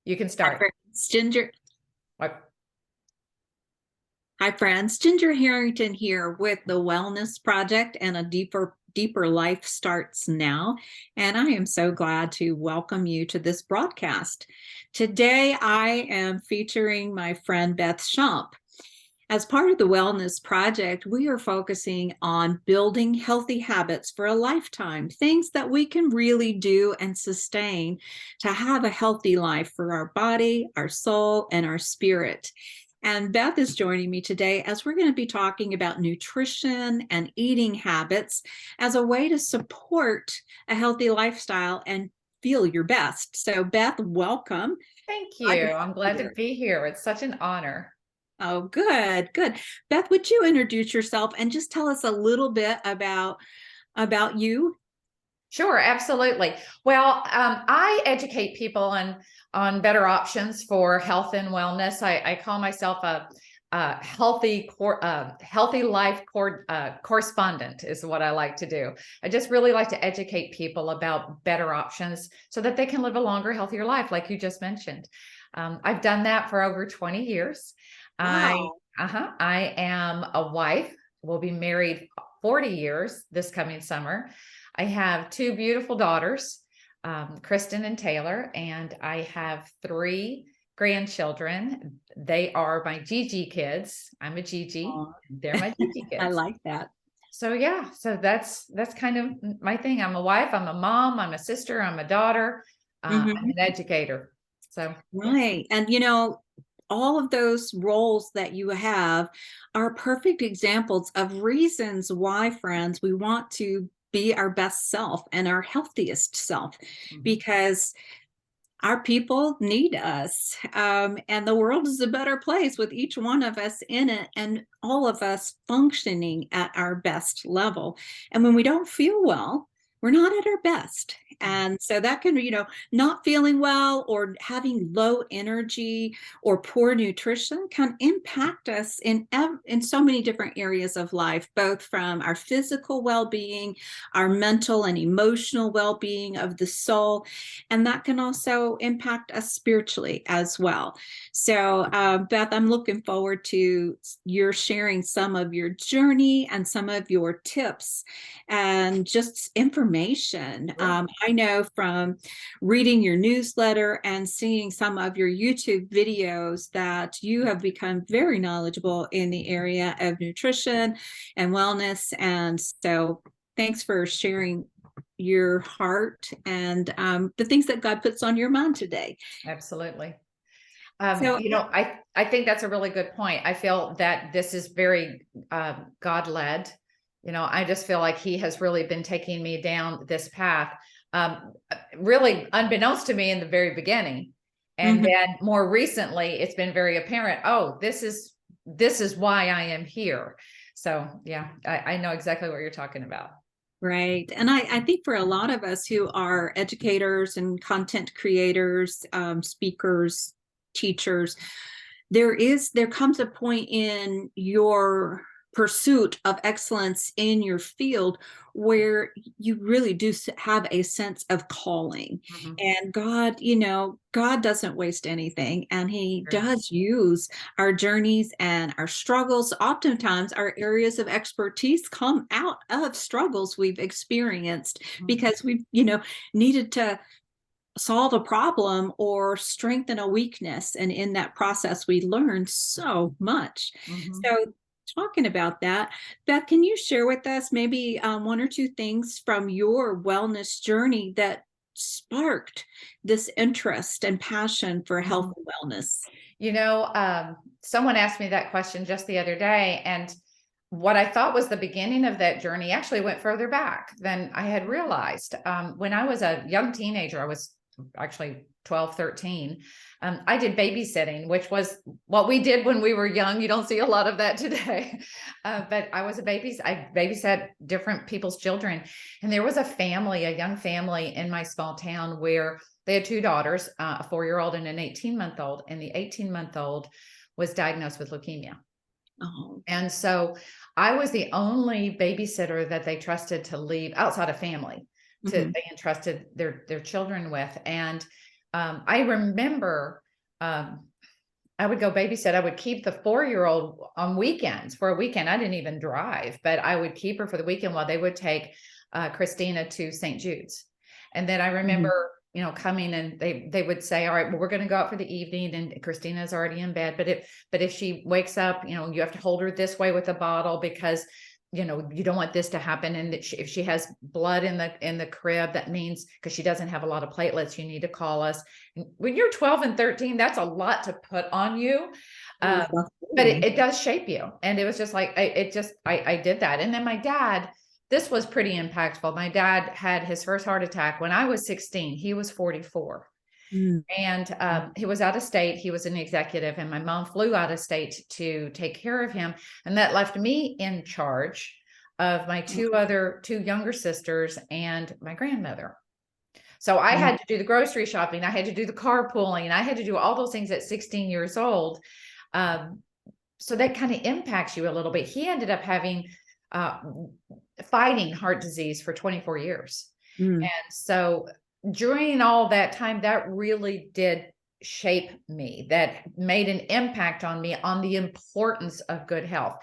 You can Hi, start. friends. Ginger. What? Hi, friends. Ginger Harrington here with the Wellness Project, and a deeper life starts now. And I am so glad to welcome you to this broadcast. Today, I am featuring my friend Beth Schomp. As part of the Wellness Project, we are focusing on building healthy habits for a lifetime, things that we can really do and sustain to have a healthy life for our body, our soul, and our spirit. And Beth is joining me today as we're going to be talking about nutrition and eating habits as a way to support a healthy lifestyle and feel your best. So, Beth, welcome. Thank Glad to you. have I'm you glad to here. be here. It's such an honor. Oh, good, good. Beth, would you introduce yourself and just tell us a little bit about you? Sure, absolutely. Well, I educate people on better options for health and wellness. I call myself a healthy life correspondent is what I like to do. I just really like to educate people about better options so that they can live a longer, healthier life, like you just mentioned. I've done that for over 20 years. I Wow. I am a wife. We'll be married 40 years this coming summer. I have two beautiful daughters, Kristen and Taylor, and I have three grandchildren. They are my Gigi kids. I'm a Gigi. Aw. They're my Gigi I kids. like that. So yeah, so that's kind of my thing. I'm a wife, I'm a mom, I'm a sister, I'm a daughter, I'm Mhm. an educator. So yeah. Right. And all of those roles that you have are perfect examples of reasons why, friends, we want to be our best self and our healthiest self, Mhm. because our people need us. And the world is a better place with each one of us in it and all of us functioning at our best level. And when we don't feel well, we're not at our best. And so that can, not feeling well or having low energy or poor nutrition can impact us in so many different areas of life, both from our physical well-being, our mental and emotional well-being of the soul, and that can also impact us spiritually as well. So, Beth, I'm looking forward to your sharing some of your journey and some of your tips and just information. I know from reading your newsletter and seeing some of your YouTube videos that you have become very knowledgeable in the area of nutrition and wellness. And so, thanks for sharing your heart and the things that God puts on your mind today. Absolutely. So, I think that's a really good point. I feel that this is very God led. I just feel like He has really been taking me down this path, really unbeknownst to me in the very beginning, and mhm. then more recently, it's been very apparent. Oh, this is why I am here. So yeah, I know exactly what you're talking about. Right. And I think for a lot of us who are educators and content creators, speakers, teachers, there comes a point in your pursuit of excellence in your field where you really do have a sense of calling. Mhm. And God, God doesn't waste anything, and He Sure. does use our journeys and our struggles. Oftentimes our areas of expertise come out of struggles we've experienced Mhm. because we've needed to solve a problem or strengthen a weakness. And in that process, we learn so much. Mhm. So, talking about that, Beth, can you share with us maybe one or two things from your wellness journey that sparked this interest and passion for health Mhm. and wellness? Someone asked me that question just the other day, and what I thought was the beginning of that journey actually went further back than I had realized. When I was a young teenager, I was actually 12, 13. I did babysitting, which was what we did when we were young. You don't see a lot of that today. But I babysat different people's children. And there was a young family in my small town where they had two daughters, a 4-year-old and an 18-month-old. And the 18-month-old was diagnosed with leukemia. Oh, And so I was the only babysitter that they trusted to leave outside of family mhm. they entrusted their children with. And I remember, I would go babysit. I would keep the 4-year-old on weekends for a weekend. I didn't even drive, but I would keep her for the weekend while they would take Christina to St. Jude's. And then I Mhm. remember, coming, and they would say, all right, well, we're going to go out for the evening, and Christina's already in bed. But if she wakes up, you have to hold her this way with a bottle, because you don't want this to happen. And if she has blood in the crib, that means, because she doesn't have a lot of platelets, you need to call us. And when you're 12 and 13, that's a lot to put on you. Yes, But absolutely. it does shape you. And it was just like, I did that. And then my dad, this was pretty impactful. My dad had his first heart attack when I was 16. He was 44. Mm. And he was out of state. He was an executive, and my mom flew out of state to take care of him. And that left me in charge of my two younger sisters and my grandmother. So I Mm. had to do the grocery shopping. I had to do the carpooling. I had to do all those things at 16 years old. Um, so that kind of impacts you a little bit. He ended up having uh, fighting heart disease for 24 years. Mm. And so during all that time, that really did shape me. That made an impact on me, on the importance of good health.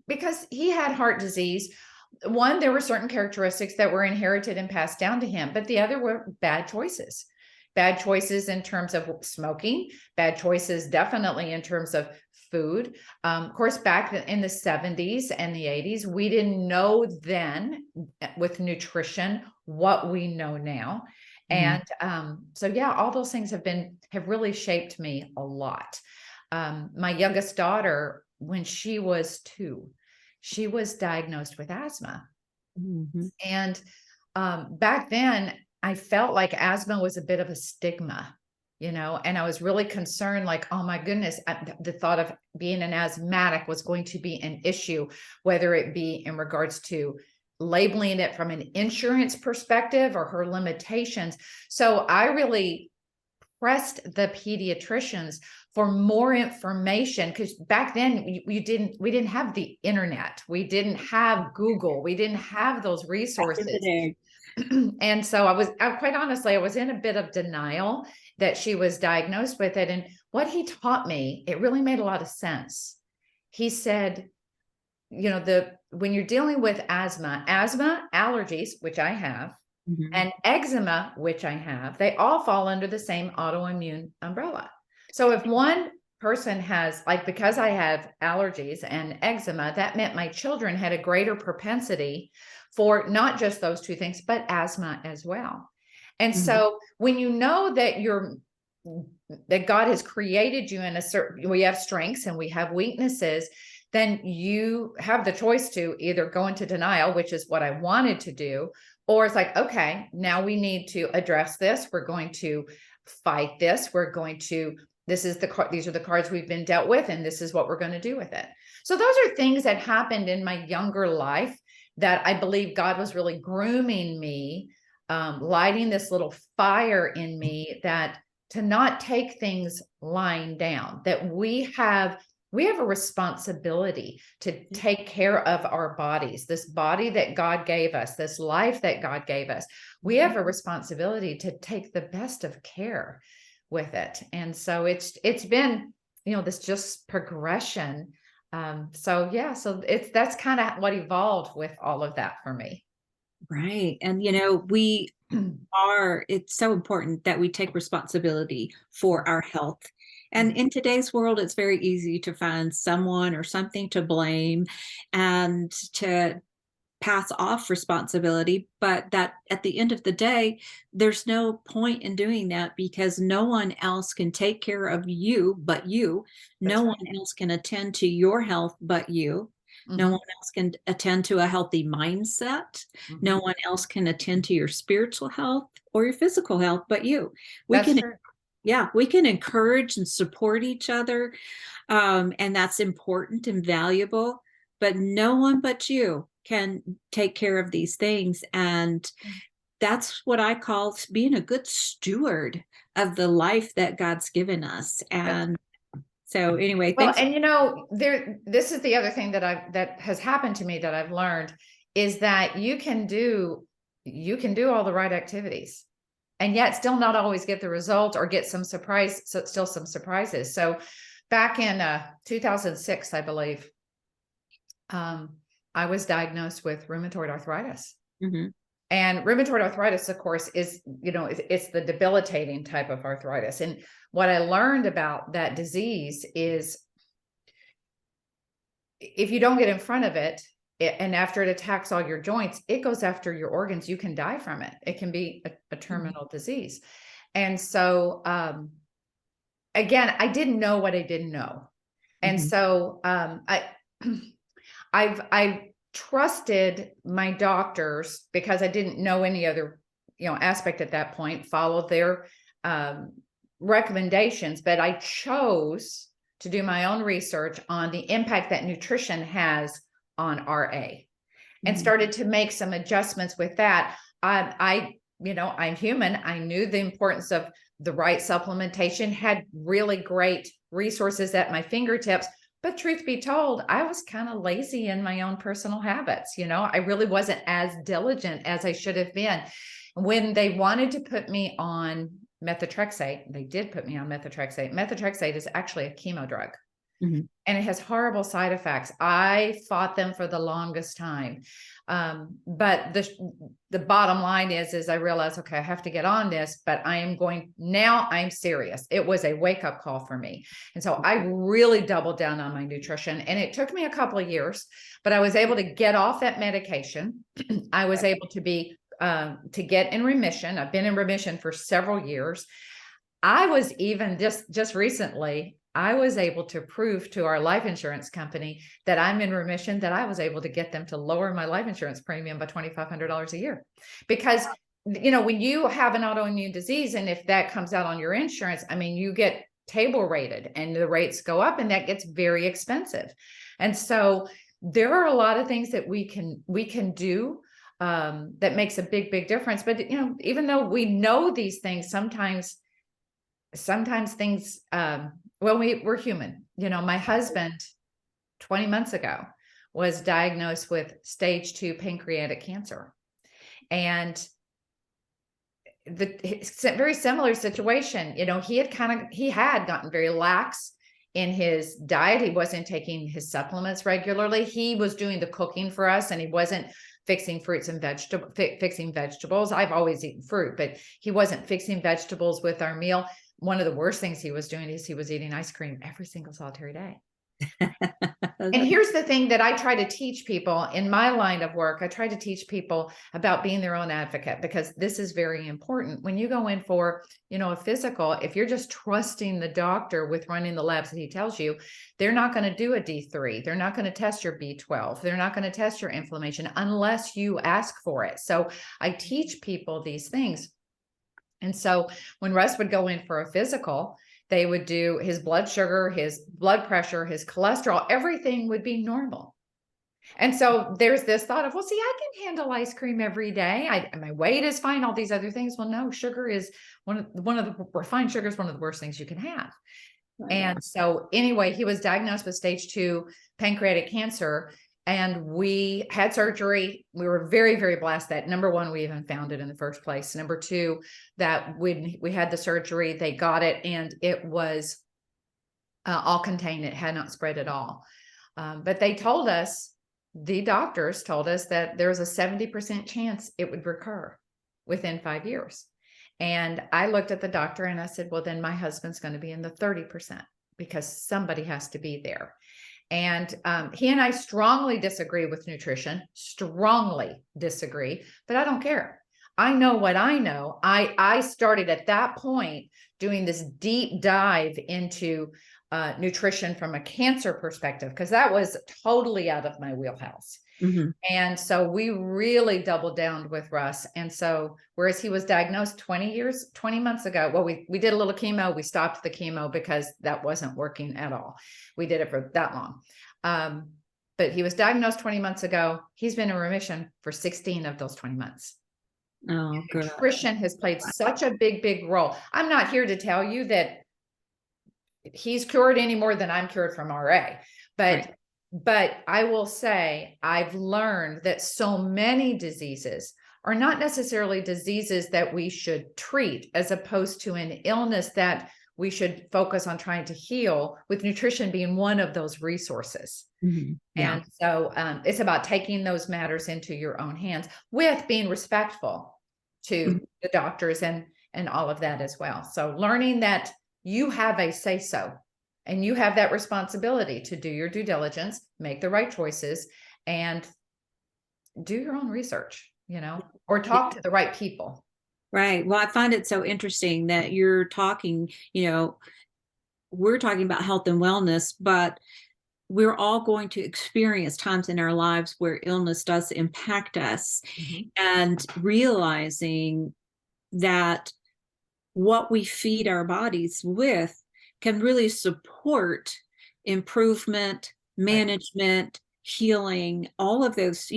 Because he had heart disease. One, there were certain characteristics that were inherited and passed down to him, but the other were bad choices. Bad choices in terms of smoking, bad choices definitely in terms of food. Of course, back in the 70s and the 80s, we didn't know then with nutrition what we know now. Mhm. And so, yeah, all those things have really shaped me a lot. My youngest daughter, when she was 2, she was diagnosed with asthma. Mhm. And back then, I felt like asthma was a bit of a stigma, and I was really concerned, like, oh my goodness, the thought of being an asthmatic was going to be an issue, whether it be in regards to labeling it from an insurance perspective or her limitations. So I really pressed the pediatricians for more information, because back then we didn't have the internet, we didn't have Google, we didn't have those Back in the resources. day. And so quite honestly, I was in a bit of denial that she was diagnosed with it. And what he taught me, it really made a lot of sense. He said, when you're dealing with asthma, allergies, which I have, Mhm. and eczema, which I have, they all fall under the same autoimmune umbrella. So if one person has, like, because I have allergies and eczema, that meant my children had a greater propensity for not just those two things, but asthma as well. And Mhm. so when you know that God has created you in we have strengths and we have weaknesses, then you have the choice to either go into denial, which is what I wanted to do, or it's like, okay, now we need to address this. We're going to fight this. These are the cards we've been dealt with, and this is what we're going to do with it. So those are things that happened in my younger life that I believe God was really grooming me, lighting this little fire in me, that to not take things lying down, that we have a responsibility to take care of our bodies, this body that God gave us, this life that God gave us. We have a responsibility to take the best of care with it. And so it's been, this just progression. So yeah, so that's kind of what evolved with all of that for me. Right. And, it's so important that we take responsibility for our health. And in today's world, it's very easy to find someone or something to blame and to pass off responsibility. But that at the end of the day, there's no point in doing that, because no one else can take care of you but you. No That's right. one else can attend to your health but you. No Mhm, one else can attend to a healthy mindset. mhm. No one else can attend to your spiritual health or your physical health but you. We That's can, true. yeah, we can encourage and support each other. And that's important and valuable. But no one but you can take care of these things. And that's what I call being a good steward of the life that God's given us. That's And so, anyway, Well, thanks. and this is the other thing that has happened to me that I've learned, is that you can do all the right activities. and yet still not always get the result or get some surprise, so still some surprises. So back in 2006, I believe, I was diagnosed with rheumatoid arthritis. Mm-hmm. And rheumatoid arthritis, of course, is, it's the debilitating type of arthritis. And what I learned about that disease is if you don't get in front of it, and after it attacks all your joints, it goes after your organs. You can die from it. It can be a terminal disease. And so, again, I didn't know what I didn't know. And so, I've trusted my doctors because I didn't know any other, aspect at that point, followed their, recommendations, but I chose to do my own research on the impact that nutrition has on RA, and started to make some adjustments with that. I'm human. I knew the importance of the right supplementation, had really great resources at my fingertips. But truth be told, I was kind of lazy in my own personal habits. I really wasn't as diligent as I should have been. When they wanted to put me on methotrexate, they did put me on methotrexate. Methotrexate is actually a chemo drug. And it has horrible side effects. I fought them for the longest time. But the bottom line is I realized, okay, I have to get on this, but I'm serious. It was a wake-up call for me. And so I really doubled down on my nutrition, and it took me a couple of years, but I was able to get off that medication. I was able to to get in remission. I've been in remission for several years. I was even just recently, I was able to prove to our life insurance company that I'm in remission, that I was able to get them to lower my life insurance premium by $2,500 a year. Because, when you have an autoimmune disease, and if that comes out on your insurance, you get table rated and the rates go up, and that gets very expensive. And so there are a lot of things that we can do that makes a big difference. But, even though we know these things, sometimes things, we're human. My husband 20 months ago was diagnosed with stage 2 pancreatic cancer. And very similar situation. He had gotten very lax in his diet. He wasn't taking his supplements regularly. He was doing the cooking for us, and he wasn't fixing fruits and fixing vegetables. I've always eaten fruit, but he wasn't fixing vegetables with our meal. One of the worst things he was doing is he was eating ice cream every single solitary day. And here's the thing that I try to teach people in my line of work. I try to teach people about being their own advocate, because this is very important. When you go in for, a physical, if you're just trusting the doctor with running the labs that he tells you, they're not going to do a D3. They're not going to test your B12. They're not going to test your inflammation unless you ask for it. So I teach people these things. And so when Russ would go in for a physical, they would do his blood sugar, his blood pressure, his cholesterol, everything would be normal. And so there's this thought of, well, see, I can handle ice cream every day. My weight is fine, all these other things. Well, no, sugar is one of the refined sugar is one of the worst things you can have. And so anyway, he was diagnosed with stage 2 pancreatic cancer, and we had surgery. We were very, very blessed that, number one, we even found it in the first place. Number two, that when we had the surgery, they got it, and it was all contained. It had not spread at all. But they told us, the doctors told us, that there was a 70% chance it would recur within 5 years. And I looked at the doctor and I said, well, then my husband's going to be in the 30%, because somebody has to be there. And he and I strongly disagree with nutrition, strongly disagree, but I don't care. I know what I know. I started at that point doing this deep dive into nutrition from a cancer perspective, because that was totally out of my wheelhouse. And so we really doubled down with Russ. And so, whereas he was diagnosed 20 months ago, well, we did a little chemo. We stopped the chemo because that wasn't working at all. We did it for that long. But he was diagnosed 20 months ago. He's been in remission for 16 of those 20 months. Oh, good. Nutrition has played such a big role. I'm not here to tell you that he's cured any more than I'm cured from RA, but I will say I've learned that so many diseases are not necessarily diseases that we should treat, as opposed to an illness that we should focus on trying to heal, with nutrition being one of those resources. Yeah. And so it's about taking those matters into your own hands, with being respectful to the doctors and all of that as well. So learning that you have a say-so, and you have that responsibility to do your due diligence, make the right choices, and do your own research, or talk to the right people. Right. Well, I find it so interesting that you're talking, we're talking about health and wellness, but we're all going to experience times in our lives where illness does impact us, and realizing that what we feed our bodies with can really support improvement, management, healing, all of those,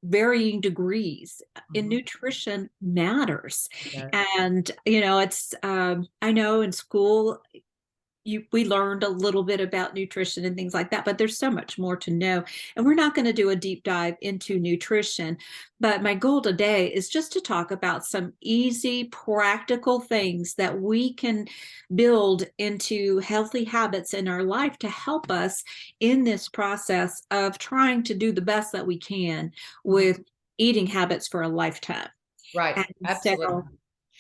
varying degrees in nutrition matters. Yes. And, it's, I know in school, we learned a little bit about nutrition and things like that, but there's so much more to know. And we're not going to do a deep dive into nutrition. But my goal today is just to talk about some easy, practical things that we can build into healthy habits in our life to help us in this process of trying to do the best that we can with eating habits for a lifetime. Right. And Absolutely. so,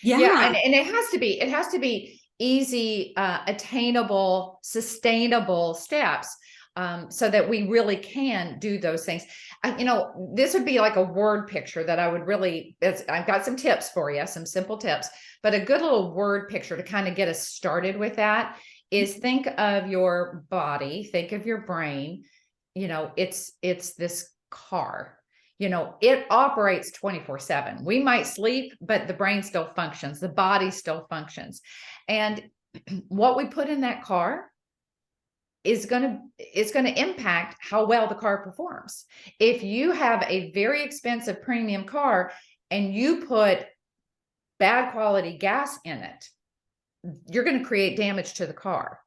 Yeah. And it has to be easy, attainable, sustainable steps, so that we really can do those things. This would be like a word picture that I would really, I've got some tips for you, some simple tips, but a good little word picture to kind of get us started with that is, think of your body, think of your brain. It's this car. It operates 24/7. We might sleep, but the brain still functions, the body still functions. And what we put in that car is going to impact how well the car performs. If you have a very expensive premium car and you put bad quality gas in it, you're going to create damage to the car.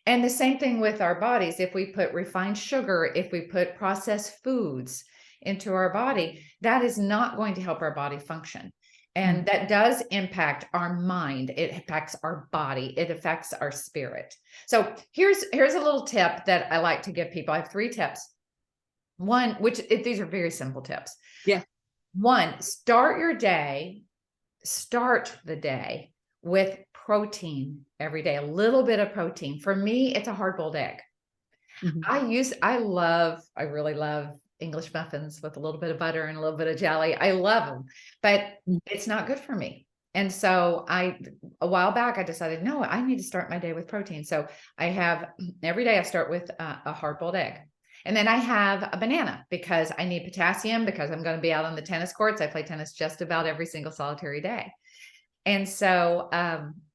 And the same thing with our bodies. If we put refined sugar, if we put processed foods into our body, that is not going to help our body function. And that does impact our mind. It impacts our body. It affects our spirit. So here's a little tip that I like to give people. I have 3 tips. One, these are very simple tips. Yeah. One, start the day with protein every day, a little bit of protein. For me, it's a hard-boiled egg. I really love English muffins with a little bit of butter and a little bit of jelly. I love them, but it's not good for me. And so a while back, I decided, no, I need to start my day with protein. So every day I start with a hard-boiled egg. And then I have a banana, because I need potassium, because I'm going to be out on the tennis courts. I play tennis just about every single solitary day. And so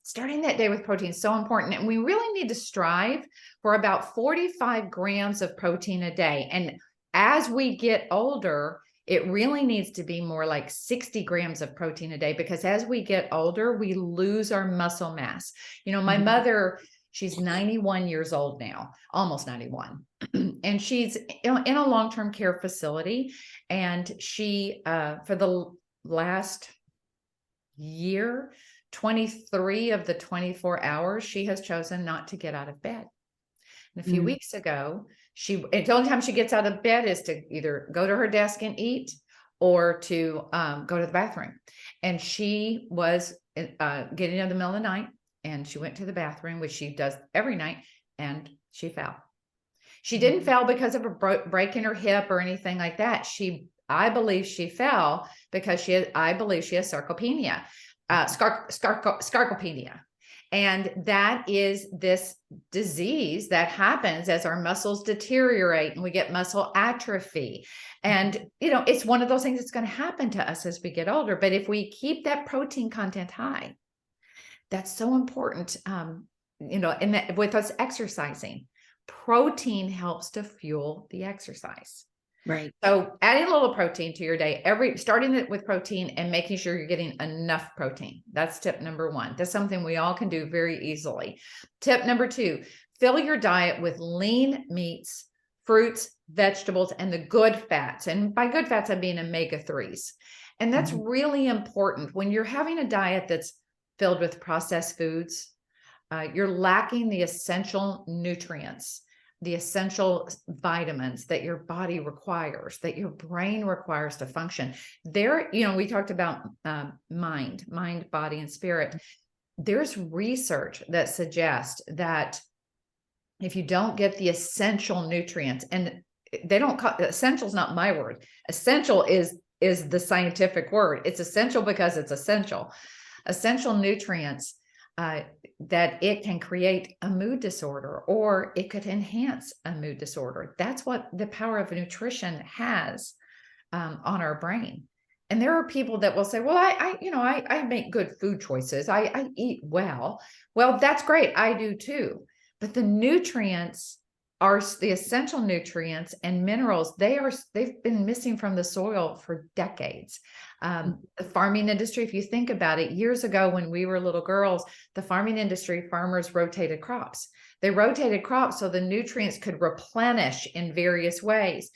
starting that day with protein is so important. And we really need to strive for about 45 grams of protein a day. And as we get older, it really needs to be more like 60 grams of protein a day, because as we get older, we lose our muscle mass. My mother, she's 91 years old now, almost 91. And she's in a long-term care facility. And she, for the last year, 23 of the 24 hours, she has chosen not to get out of bed. And a few weeks ago, the only time she gets out of bed is to either go to her desk and eat, or to go to the bathroom. And she was getting in the middle of the night, and she went to the bathroom, which she does every night, and she fell. She didn't fall because of a break in her hip or anything like that. I believe she fell because I believe she has sarcopenia, sarcopenia. And that is this disease that happens as our muscles deteriorate and we get muscle atrophy. And, it's one of those things that's going to happen to us as we get older. But if we keep that protein content high, that's so important. And that with us exercising, protein helps to fuel the exercise. Right. So adding a little protein to your day, starting it with protein and making sure you're getting enough protein. That's tip number 1. That's something we all can do very easily. Tip number 2, fill your diet with lean meats, fruits, vegetables, and the good fats. And by good fats, I mean omega-3s. And that's really important when you're having a diet that's filled with processed foods. You're lacking the essential nutrients, the essential vitamins that your body requires, that your brain requires to function. There, we talked about mind, body, and spirit. There's research that suggests that if you don't get the essential nutrients, and they don't call essential is not my word. Essential is the scientific word. It's essential because it's essential. Essential nutrients, that it can create a mood disorder, or it could enhance a mood disorder. That's what the power of nutrition has on our brain. And there are people that will say, well, I make good food choices. I eat well. Well, that's great. I do too. But the nutrients are the essential nutrients and minerals. They've been missing from the soil for decades. The farming industry, if you think about it, years ago when we were little girls, the farming industry, farmers rotated crops. They rotated crops so the nutrients could replenish in various ways.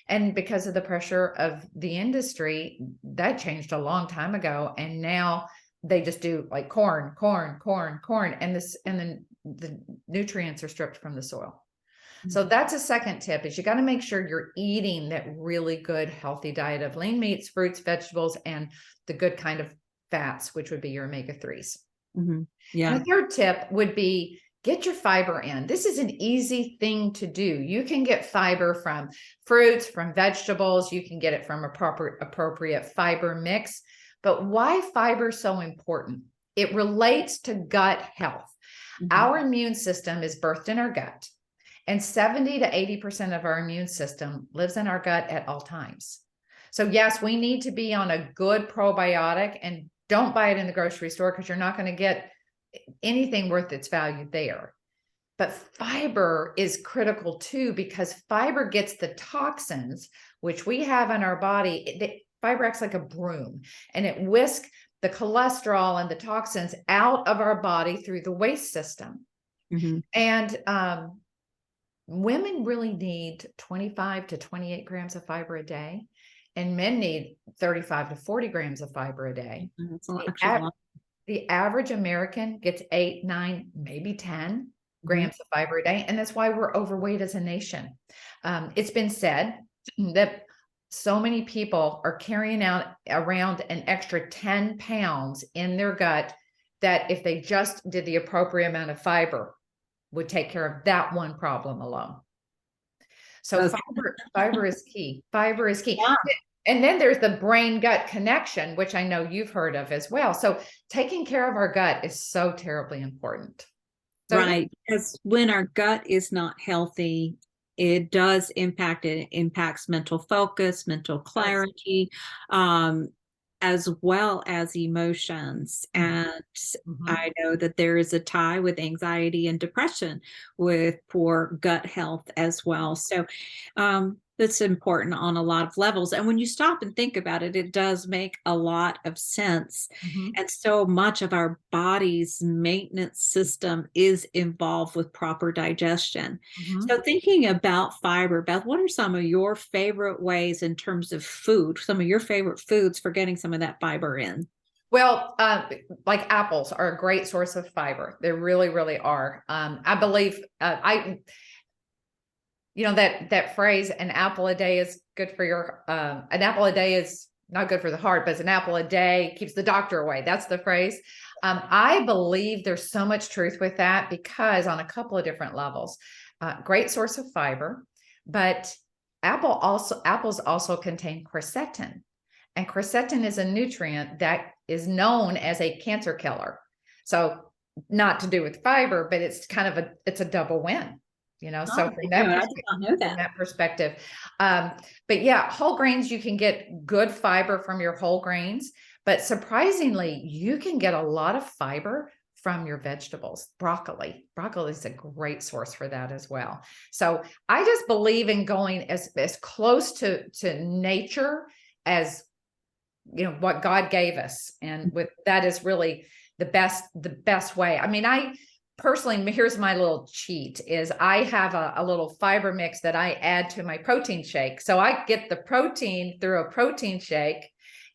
And because of the pressure of the industry, that changed a long time ago. And now they just do like corn, and then the nutrients are stripped from the soil. So that's a second tip, is you got to make sure you're eating that really good, healthy diet of lean meats, fruits, vegetables, and the good kind of fats, which would be your omega-3s. Yeah. And the third tip would be get your fiber in. This is an easy thing to do. You can get fiber from fruits, from vegetables. You can get it from a appropriate fiber mix. But why fiber is so important? It relates to gut health. Our immune system is birthed in our gut. And 70 to 80% of our immune system lives in our gut at all times. So yes, we need to be on a good probiotic, and don't buy it in the grocery store because you're not going to get anything worth its value there. But fiber is critical too, because fiber gets the toxins, which we have in our body. Fiber acts like a broom, and it whisks the cholesterol and the toxins out of our body through the waste system. And women really need 25 to 28 grams of fiber a day, and men need 35 to 40 grams of fiber a day. That's actually a lot. The average American gets 8, 9, maybe 10 grams of fiber a day. And that's why we're overweight as a nation. It's been said that so many people are carrying around an extra 10 pounds in their gut, that if they just did the appropriate amount of fiber, would take care of that one problem alone. So fiber is key. Fiber is key. Yeah. And then there's the brain gut connection, which I know you've heard of as well. So taking care of our gut is so terribly important. So, right. Because when our gut is not healthy, it does impact it. It impacts mental focus, mental clarity, as well as emotions. And I know that there is a tie with anxiety and depression with poor gut health as well. So that's important on a lot of levels. And when you stop and think about it, it does make a lot of sense. And so much of our body's maintenance system is involved with proper digestion. So thinking about fiber, Beth, what are some of your favorite ways in terms of food, some of your favorite foods for getting some of that fiber in? Well, like apples are a great source of fiber. They really, really are. I believe that phrase, an apple a day is good for your, an apple a day is not good for the heart, but an apple a day keeps the doctor away. That's the phrase. I believe there's so much truth with that, because on a couple of different levels, great source of fiber, but apples also contain quercetin, and quercetin is a nutrient that is known as a cancer killer. So not to do with fiber, but it's kind of it's a double win. So from that perspective, but yeah, whole grains, you can get good fiber from your whole grains, but surprisingly, you can get a lot of fiber from your vegetables. Broccoli is a great source for that as well. So I just believe in going as close to nature as, what God gave us. And with that is really the best way. I mean, I personally, here's my little cheat, is I have a little fiber mix that I add to my protein shake. So I get the protein through a protein shake,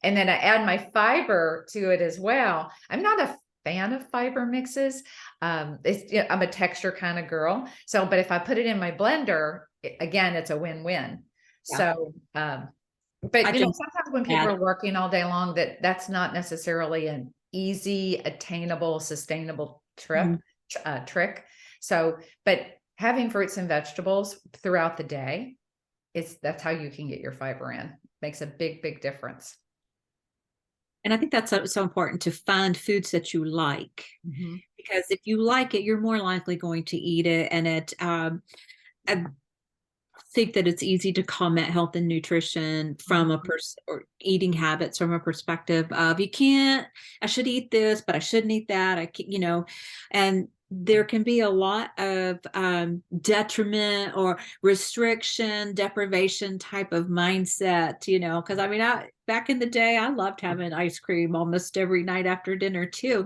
And then I add my fiber to it as well. I'm not a fan of fiber mixes. I'm a texture kind of girl. So, but if I put it in my blender, again, it's a win-win. Yeah. So, but I can sometimes when people add. are working all day long, that's not necessarily an easy, attainable, sustainable trick. So, but having fruits and vegetables throughout the day, that's how you can get your fiber in. Makes a big, big difference. And I think that's so important, to find foods that you like, because if you like it, you're more likely going to eat it. And I think that it's easy to comment health and nutrition from a person, or eating habits from a perspective of, I should eat this, but I shouldn't eat that. I can't, and there can be a lot of detriment or restriction, deprivation type of mindset, because I mean, back in the day, I loved having ice cream almost every night after dinner too.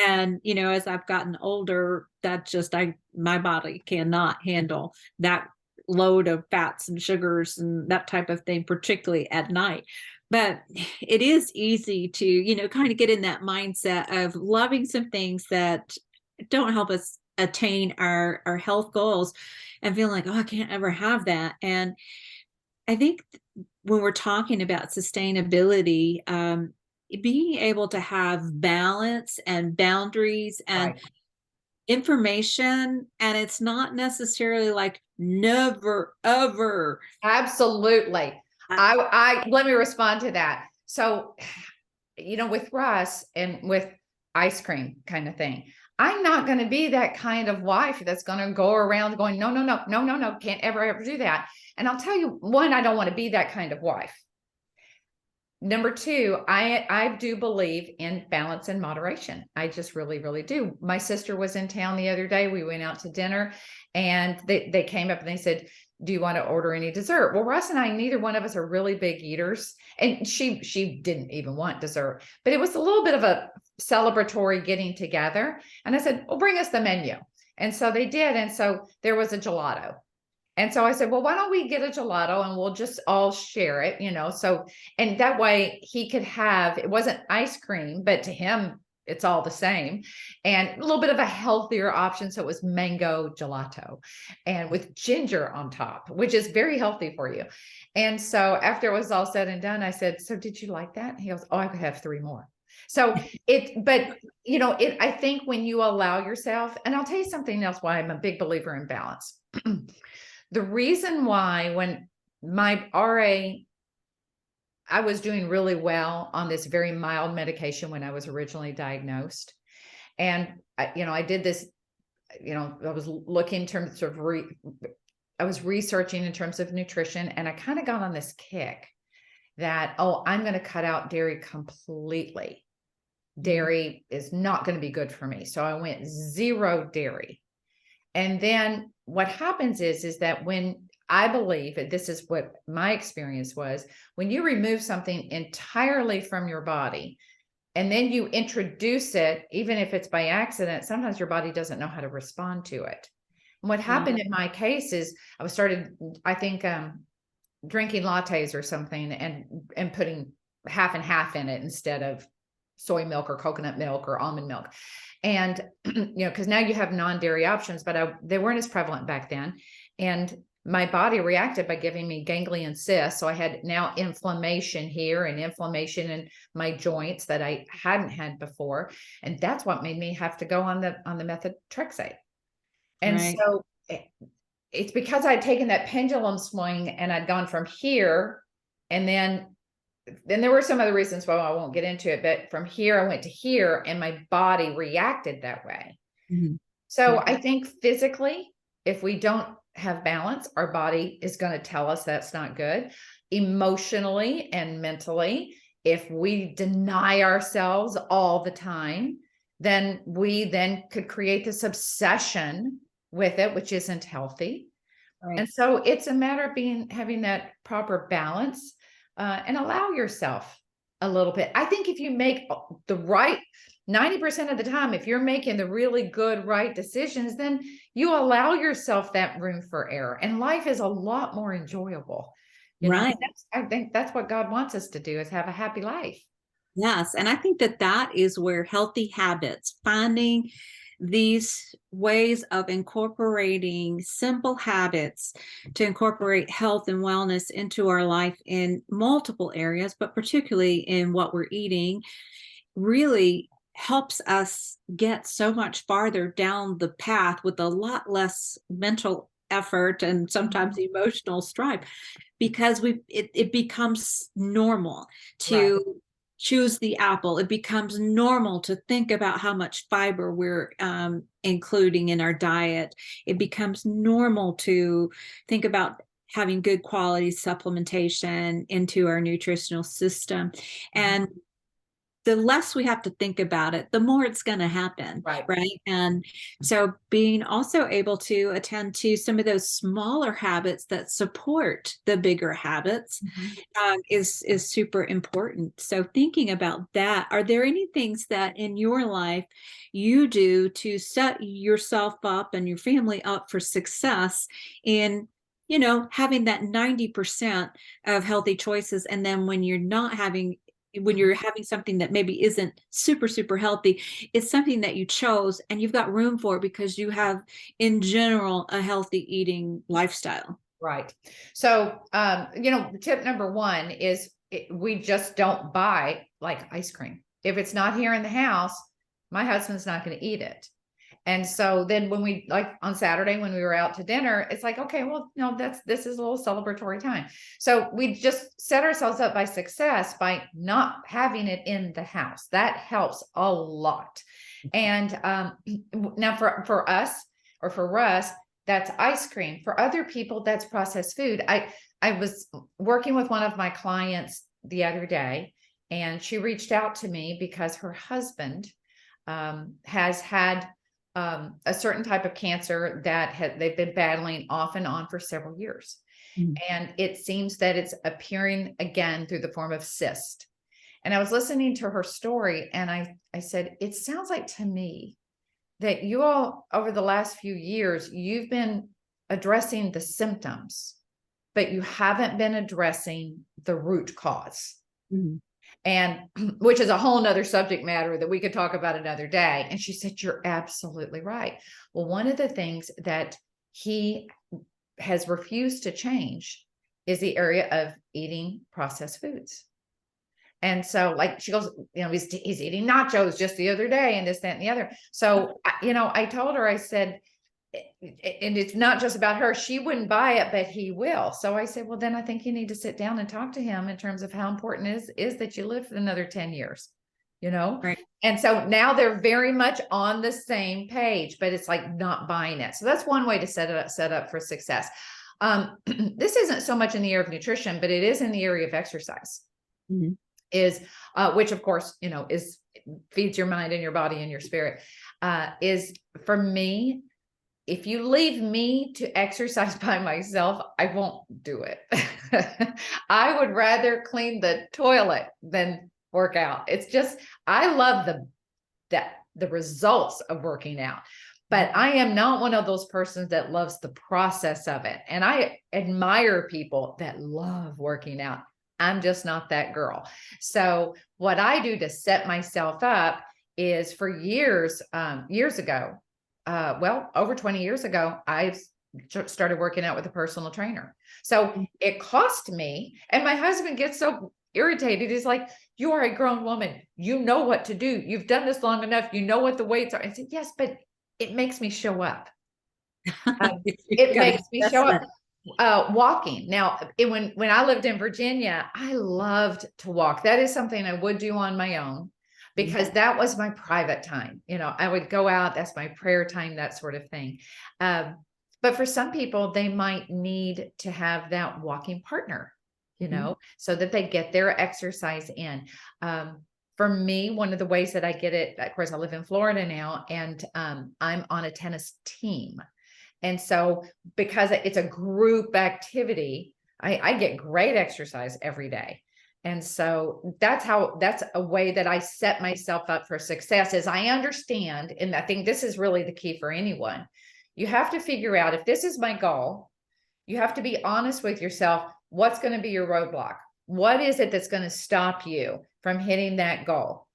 And, as I've gotten older, my body cannot handle that load of fats and sugars and that type of thing, particularly at night. But it is easy to, kind of get in that mindset of loving some things that don't help us attain our health goals, and feeling like, oh, I can't ever have that. And I think when we're talking about sustainability, being able to have balance and boundaries and information, and it's not necessarily like never ever. Absolutely. I let me respond to that. So, with Russ and with ice cream kind of thing, I'm not going to be that kind of wife that's going to go around going, no, no, no, no, no, no, can't ever do that. And I'll tell you, one, I don't want to be that kind of wife. Number two, I do believe in balance and moderation. I just really, really do. My sister was in town the other day. We went out to dinner, and they came up and they said, do you want to order any dessert? Well, Russ and I, neither one of us are really big eaters. And she didn't even want dessert, but it was a little bit of a celebratory getting together. And I said, well, bring us the menu. And so they did. And so there was a gelato. And so I said, well, why don't we get a gelato and we'll just all share it, so, and that way he could have, it wasn't ice cream, but to him, it's all the same, and a little bit of a healthier option. So it was mango gelato and with ginger on top, which is very healthy for you. And so after it was all said and done, I said, so did you like that? He goes, oh, I could have 3 more. So I think when you allow yourself, and I'll tell you something else, why I'm a big believer in balance. The reason why, when my RA, I was doing really well on this very mild medication when I was originally diagnosed. And I did this, I was looking in terms of, I was researching in terms of nutrition, and I kind of got on this kick that, I'm going to cut out dairy completely. Dairy is not going to be good for me. So I went 0 dairy. And then what happens is that when, I believe that this is what my experience was, when you remove something entirely from your body and then you introduce it, even if it's by accident, sometimes your body doesn't know how to respond to it. And what happened in my case is I started, I think, drinking lattes or something and putting half and half in it instead of soy milk or coconut milk or almond milk. And, because now you have non-dairy options, but they weren't as prevalent back then. And my body reacted by giving me ganglion cysts. So I had now inflammation here and inflammation in my joints that I hadn't had before. And that's what made me have to go on the methotrexate. And so it's because I'd taken that pendulum swing and I'd gone from here, and then there were some other reasons why I won't get into it, but from here I went to here and my body reacted that way. So I think physically, if we don't have balance, our body is going to tell us that's not good. Emotionally and mentally, if we deny ourselves all the time, then we could create this obsession with it, which isn't healthy. And so it's a matter of having that proper balance. And allow yourself a little bit. I think if you make the right 90% of the time, if you're making the really good, right decisions, then you allow yourself that room for error, and life is a lot more enjoyable. Right. I think that's what God wants us to do, is have a happy life. Yes. And I think that that is where healthy habits, finding these ways of incorporating simple habits to incorporate health and wellness into our life in multiple areas, but particularly in what we're eating, really helps us get so much farther down the path with a lot less mental effort and sometimes emotional strife, because it becomes normal Right. to choose the apple. It becomes normal to think about how much fiber we're including in our diet. It becomes normal to think about having good quality supplementation into our nutritional system. And the less we have to think about it, the more it's going to happen. Right. Right. And so being also able to attend to some of those smaller habits that support the bigger habits is super important. So thinking about that, are there any things that in your life you do to set yourself up and your family up for success in, having that 90% of healthy choices? And then when you're having something that maybe isn't super, super healthy, it's something that you chose and you've got room for because you have, in general, a healthy eating lifestyle. Right. So, tip number one is we just don't buy like ice cream. If it's not here in the house, my husband's not going to eat it. And so then when we, like on Saturday, when we were out to dinner, it's like, okay, well, no, this is a little celebratory time. So we just set ourselves up by success by not having it in the house. That helps a lot. And now for us, or for Russ, that's ice cream. For other people, that's processed food. I was working with one of my clients the other day, and she reached out to me because her husband has had a certain type of cancer that they've been battling off and on for several years. And it seems that it's appearing again through the form of cyst. And I was listening to her story, and I said, it sounds like to me that you all, over the last few years, you've been addressing the symptoms, but you haven't been addressing the root cause. And which is a whole nother subject matter that we could talk about another day. And she said, you're absolutely right. Well, one of the things that he has refused to change is the area of eating processed foods. And so, like, she goes, he's eating nachos just the other day and this, that, and the other. So, I told her, I said, and it's not just about her. She wouldn't buy it, but he will. So I said, well, then I think you need to sit down and talk to him in terms of how important is that you live for another 10 years, Right. And so now they're very much on the same page, but it's like not buying it. So that's one way to set up for success. This isn't so much in the area of nutrition, but it is in the area of exercise. Is which of course, is feeds your mind and your body and your spirit, is for me. If you leave me to exercise by myself, I won't do it. I would rather clean the toilet than work out. It's just, I love the results of working out, but I am not one of those persons that loves the process of it. And I admire people that love working out. I'm just not that girl. So what I do to set myself up is, for years ago, over 20 years ago, I started working out with a personal trainer. So it cost me, and my husband gets so irritated. He's like, you are a grown woman. You know what to do. You've done this long enough. You know what the weights are. I said, yes, but it makes me show up. It makes me show up. Walking. Now, when I lived in Virginia, I loved to walk. That is something I would do on my own, because that was my private time. I would go out, that's my prayer time, that sort of thing. But for some people, they might need to have that walking partner, so that they get their exercise in. For me, one of the ways that I get it, of course, I live in Florida now, and I'm on a tennis team. And so because it's a group activity, I get great exercise every day. And so that's a way that I set myself up for success, is I understand. And I think this is really the key for anyone. You have to figure out, if this is my goal, you have to be honest with yourself. what's going to be your roadblock? What is it that's going to stop you from hitting that goal?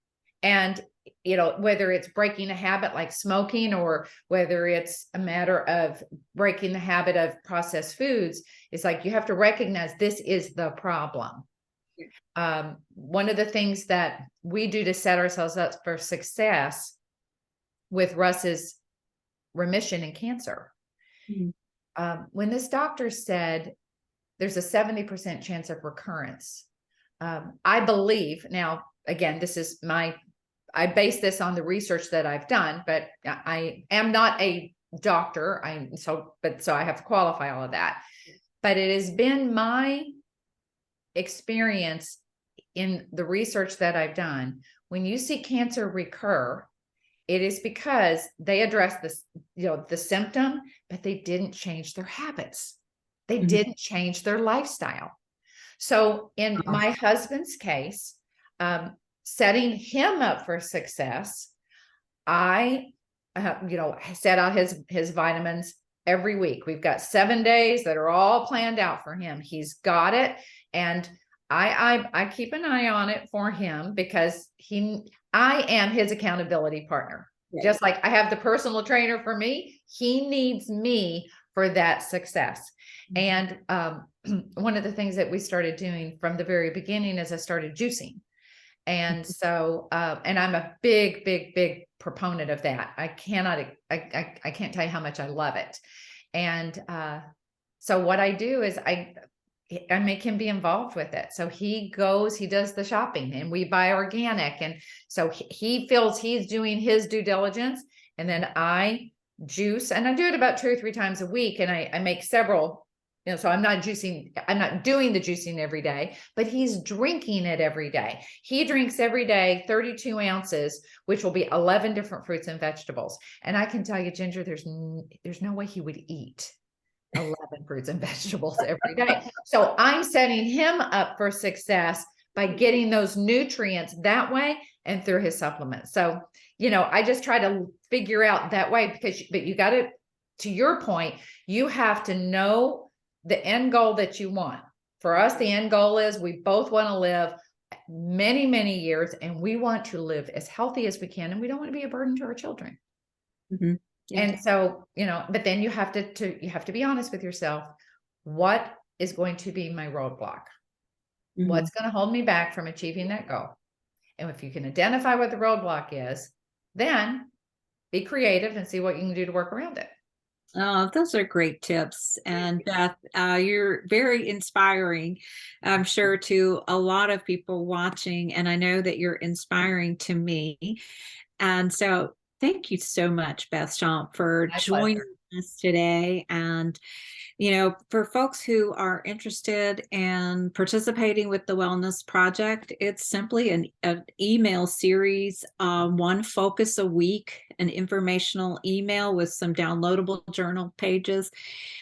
And, whether it's breaking a habit like smoking, or whether it's a matter of breaking the habit of processed foods, it's like, you have to recognize this is the problem. One of the things that we do to set ourselves up for success with Russ's remission in cancer, when this doctor said there's a 70% chance of recurrence, I believe, now, again, I base this on the research that I've done, but I am not a doctor. So I have to qualify all of that. But it has been my experience in the research that I've done, when you see cancer recur, it is because they address this, the symptom, but they didn't change their habits. They didn't change their lifestyle. So in my husband's case, setting him up for success, I, set out his vitamins every week. We've got 7 days that are all planned out for him. He's got it. And I keep an eye on it for him, because I am his accountability partner. Right. Just like I have the personal trainer for me, he needs me for that success. And one of the things that we started doing from the very beginning is I started juicing. And so, and I'm a big, big, big proponent of that. I can't tell you how much I love it. And so what I do is I make him be involved with it. So he does the shopping, and we buy organic. And so he feels he's doing his due diligence, and then I juice, and I do it about 2 or 3 times a week. And I make several, so I'm not doing the juicing every day, but he's drinking it every day. He drinks every day 32 ounces, which will be 11 different fruits and vegetables. And I can tell you, Ginger, there's no way he would eat 11 fruits and vegetables every day. So I'm setting him up for success by getting those nutrients that way and through his supplements. So, I just try to figure out that way, but you got to your point, you have to know the end goal that you want. For us, the end goal is we both want to live many, many years, and we want to live as healthy as we can, and we don't want to be a burden to our children. Yeah. And so, but then you have to be honest with yourself. What is going to be my roadblock? What's going to hold me back from achieving that goal? And if you can identify what the roadblock is, then be creative and see what you can do to work around it. Oh, those are great tips. And Beth, you're very inspiring, I'm sure, to a lot of people watching. And I know that you're inspiring to me. And so thank you so much, Beth Schomp, for joining us today. And, for folks who are interested in participating with the Wellness Project, it's simply an email series, 1 focus a week, an informational email with some downloadable journal pages,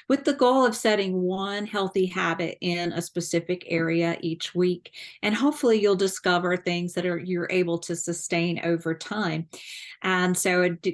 with the goal of setting 1 healthy habit in a specific area each week. And hopefully you'll discover things that you're able to sustain over time. And so it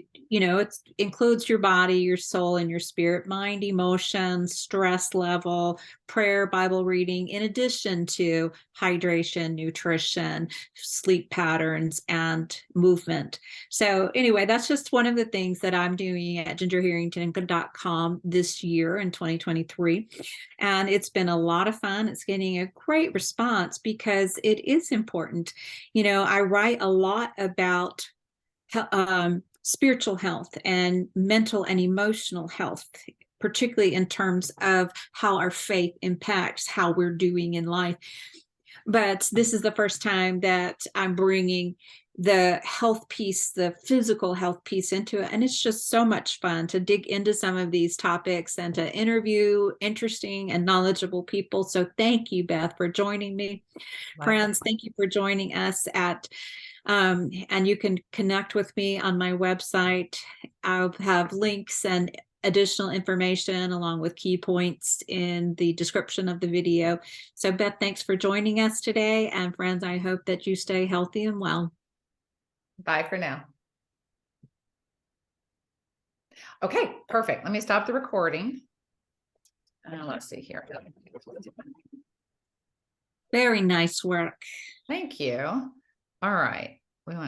includes your body, your soul, and your spirit, mind, emotions, stress level, prayer, Bible reading, in addition to hydration, nutrition, sleep patterns, and movement. So anyway, that's just one of the things that I'm doing at gingerharrington.com this year in 2023. And it's been a lot of fun. It's getting a great response because it is important. I write a lot about spiritual health and mental and emotional health, particularly in terms of how our faith impacts how we're doing in life. But this is the first time that I'm bringing the health piece, the physical health piece into it. And it's just so much fun to dig into some of these topics and to interview interesting and knowledgeable people. So thank you, Beth, for joining me. Friends, thank you for joining us and you can connect with me on my website. I'll have links and additional information along with key points in the description of the video. So Beth, thanks for joining us today. And friends, I hope that you stay healthy and well. Bye for now. Okay, perfect. Let me stop the recording. Let's see here. Very nice work. Thank you. All right. We want to